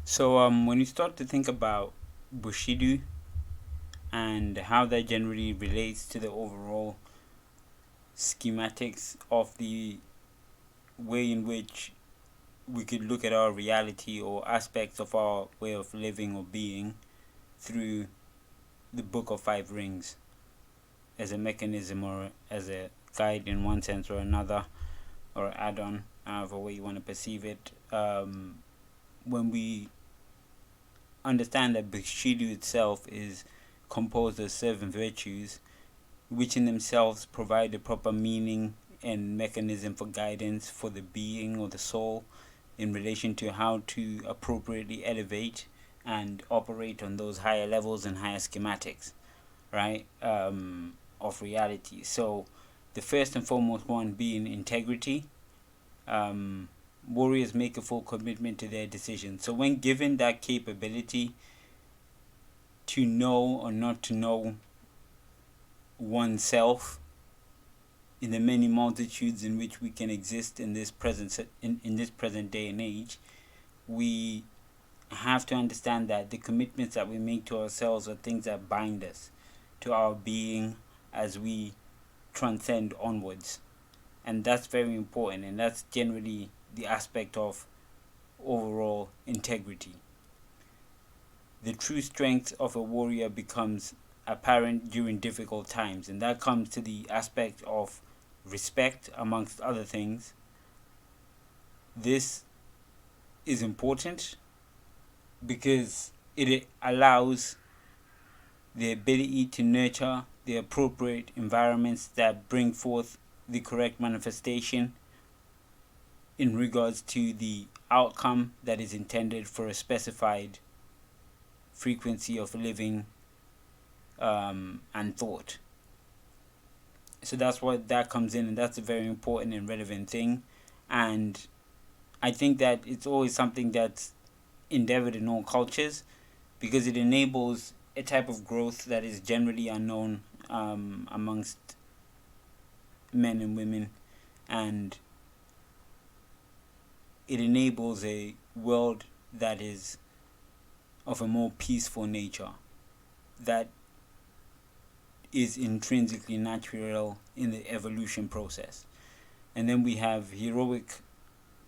So when you start to think about Bushido and how that generally relates to the overall schematics of the way in which we could look at our reality or aspects of our way of living or being through the Book of Five Rings as a mechanism or as a guide in one sense or another, or add on, however way you want to perceive it. When we understand that Bushido itself is composed of seven virtues, which in themselves provide the proper meaning and mechanism for guidance for the being or the soul in relation to how to appropriately elevate and operate on those higher levels and higher schematics, right? Of reality. So, the first and foremost one being integrity. Um, Warriors make a full commitment to their decisions. So, when given that capability to know or not to know oneself in the many multitudes in which we can exist in this in this present day and age, we have to understand that the commitments that we make to ourselves are things that bind us to our being as we transcend onwards. And that's very important, and that's generally the aspect of overall integrity. The true strength of a warrior becomes apparent during difficult times, and that comes to the aspect of respect, amongst other things. This is important because it allows the ability to nurture the appropriate environments that bring forth the correct manifestation in regards to the outcome that is intended for a specified frequency of living and thought. So that's what that comes in, and that's a very important and relevant thing. And I think that it's always something that's endeavored in all cultures because it enables a type of growth that is generally unknown amongst men and women, and it enables a world that is of a more peaceful nature, that is intrinsically natural in the evolution process. And then we have heroic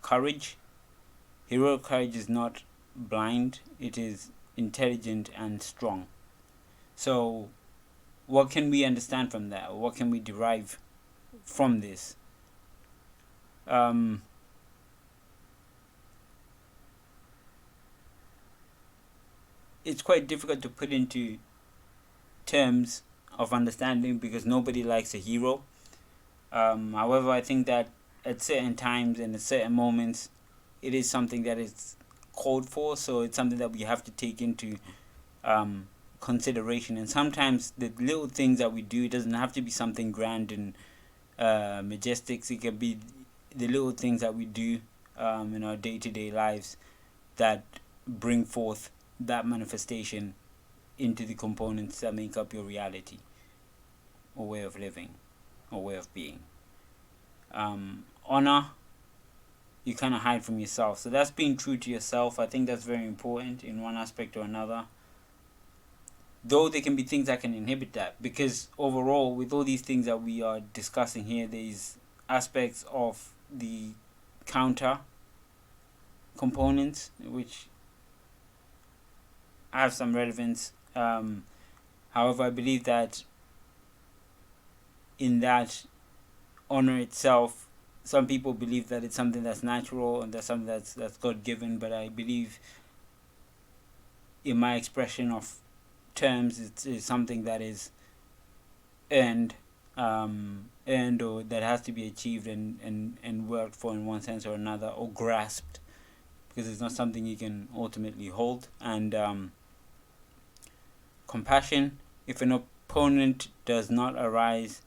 courage. Heroic courage is not blind, it is intelligent and strong. So, what can we understand from that? What can we derive from this? Um, it's quite difficult to put into terms of understanding because nobody likes a hero. However, I think that at certain times and at certain moments, it is something that is called for. So it's something that we have to take into consideration. And sometimes the little things that we do, it doesn't have to be something grand and majestic. It can be the little things that we do in our day-to-day lives that bring forth that manifestation into the components that make up your reality or way of living or way of being. Honor, you kind of hide from yourself. So that's being true to yourself. I think that's very important in one aspect or another. Though there can be things that can inhibit that, because overall, with all these things that we are discussing here, there's aspects of the counter components which have some relevance. However, I believe that in that honor itself, some people believe that it's something that's natural and that's something that's God given, but I believe in my expression of terms, it's something that is earned, earned or that has to be achieved and worked for in one sense or another, or grasped, because it's not something you can ultimately hold. And compassion, if an opponent does not arise,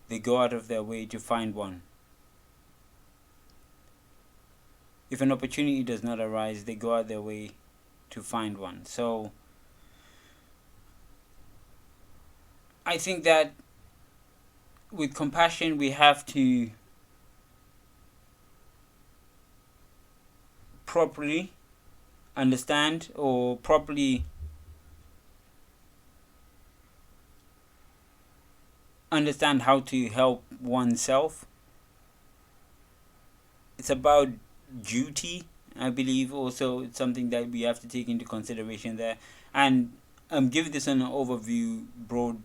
they go out of their way to find one. If an opportunity does not arise, they go out their way to find one. So I think that with compassion, we have to properly understand or properly understand how to help oneself. It's about duty, I believe. Also, it's something that we have to take into consideration there. And give this an overview, broad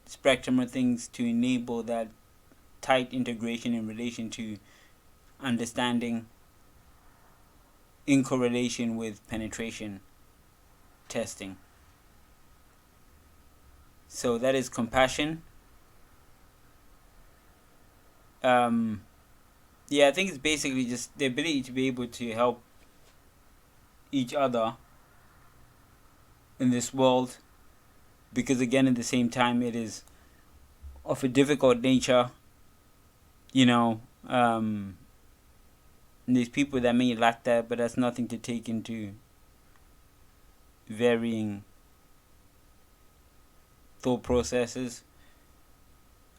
spectrum of things to enable that tight integration in relation to understanding in correlation with penetration testing. So that is compassion. Yeah, I think it's basically just the ability to be able to help each other in this world, because again, at the same time, it is of a difficult nature. You know, there's people that may lack that, but that's nothing to take into varying thought processes.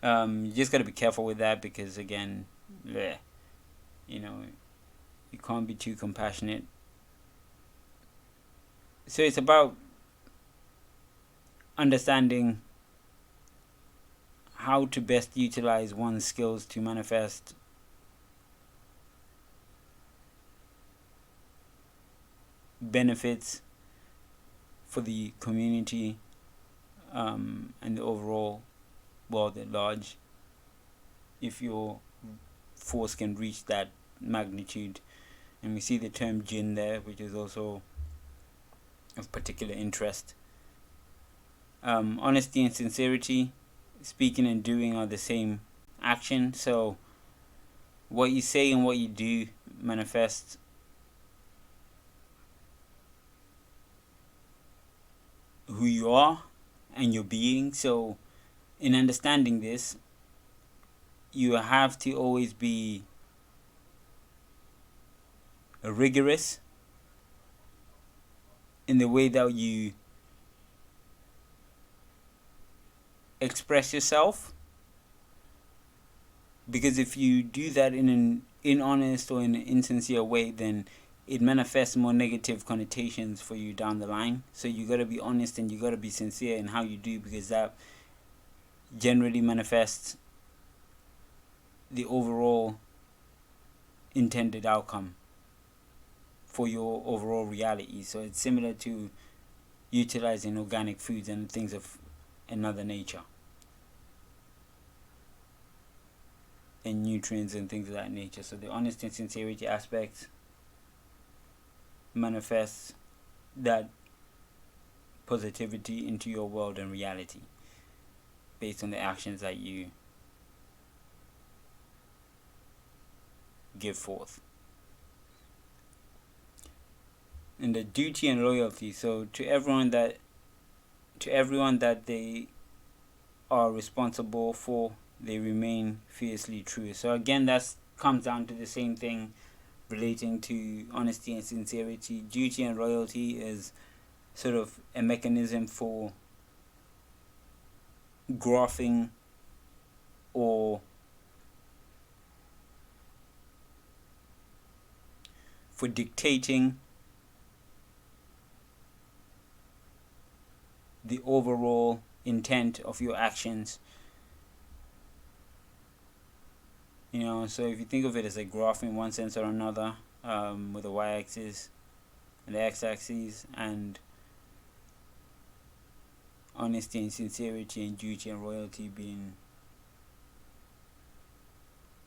You just gotta be careful with that, because again, you know, you can't be too compassionate. So it's about understanding how to best utilize one's skills to manifest benefits for the community, and the overall world at large, if your force can reach that magnitude. And we see the term jinn there, which is also of particular interest. Honesty and sincerity, speaking and doing are the same action. So what you say and what you do manifest who you are and your being. So in understanding this, you have to always be rigorous in the way that you express yourself, because if you do that in an inhonest or in an insincere way, then it manifests more negative connotations for you down the line. So you got to be honest and you got to be sincere in how you do, because that generally manifests the overall intended outcome for your overall reality. So it's similar to utilizing organic foods and things of another nature, and nutrients and things of that nature. So the honesty and sincerity aspect manifests that positivity into your world and reality based on the actions that you give forth. And the duty and loyalty, so to everyone that they are responsible for, they remain fiercely true. So again, that comes down to the same thing relating to honesty and sincerity. Duty and loyalty is sort of a mechanism for graphing or for dictating the overall intent of your actions. You know, so if you think of it as a graph in one sense or another, with the y-axis and the x-axis, and honesty and sincerity and duty and loyalty being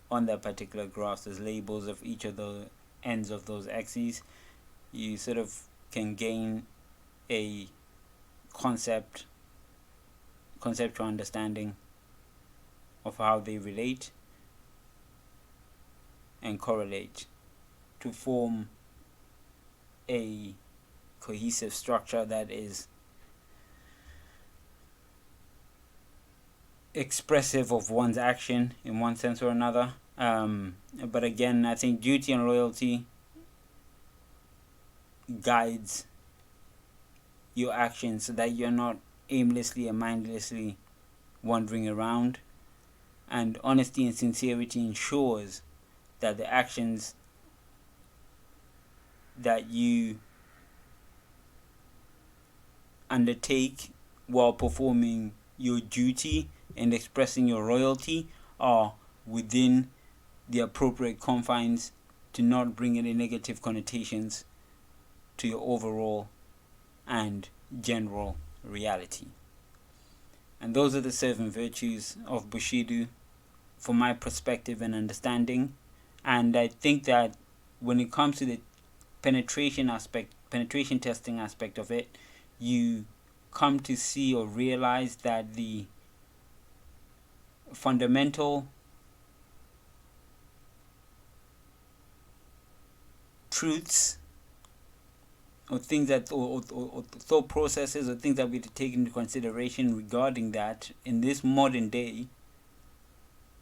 on that particular graph as labels of each of the ends of those axes, you sort of can gain a conceptual understanding of how they relate and correlate to form a cohesive structure that is expressive of one's action in one sense or another. But again, I think duty and loyalty guides your actions so that you're not aimlessly and mindlessly wandering around. And honesty and sincerity ensures that the actions that you undertake while performing your duty and expressing your royalty are within the appropriate confines to not bring any negative connotations to your overall and general reality. And those are the 7 virtues of Bushido from my perspective and understanding. And I think that when it comes to the penetration testing aspect of it, you come to see or realize that the fundamental truths or things that or thought processes or things that we have to take into consideration regarding that in this modern day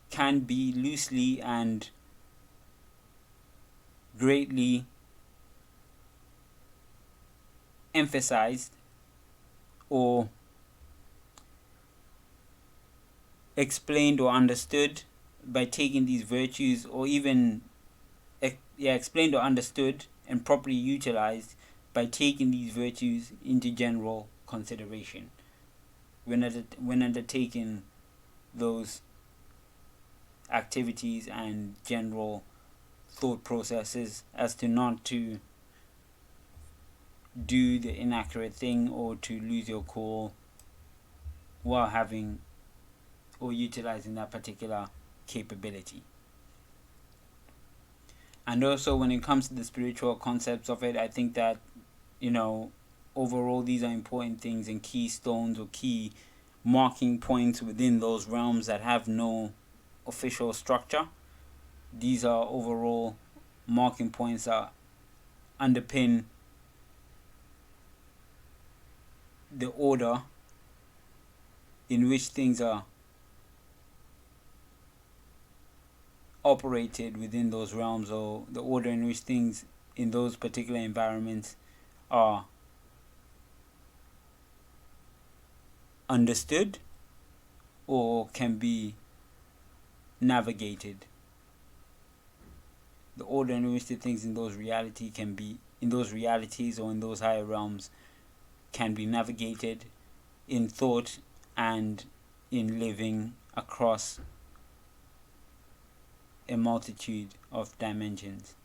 can be loosely and greatly emphasized or explained or understood by taking these virtues, or even explained or understood and properly utilized by taking these virtues into general consideration when undertaking those activities and general thought processes, as to not to do the inaccurate thing or to lose your cool while having or utilizing that particular capability. And also, when it comes to the spiritual concepts of it, I think that, overall these are important things and keystones or key marking points within those realms that have no official structure. These are overall marking points that underpin the order in which things are operated within those realms, or the order in which things in those particular environments are understood or can be navigated. The order in which the things in those realities or in those higher realms can be navigated in thought and in living across a multitude of dimensions.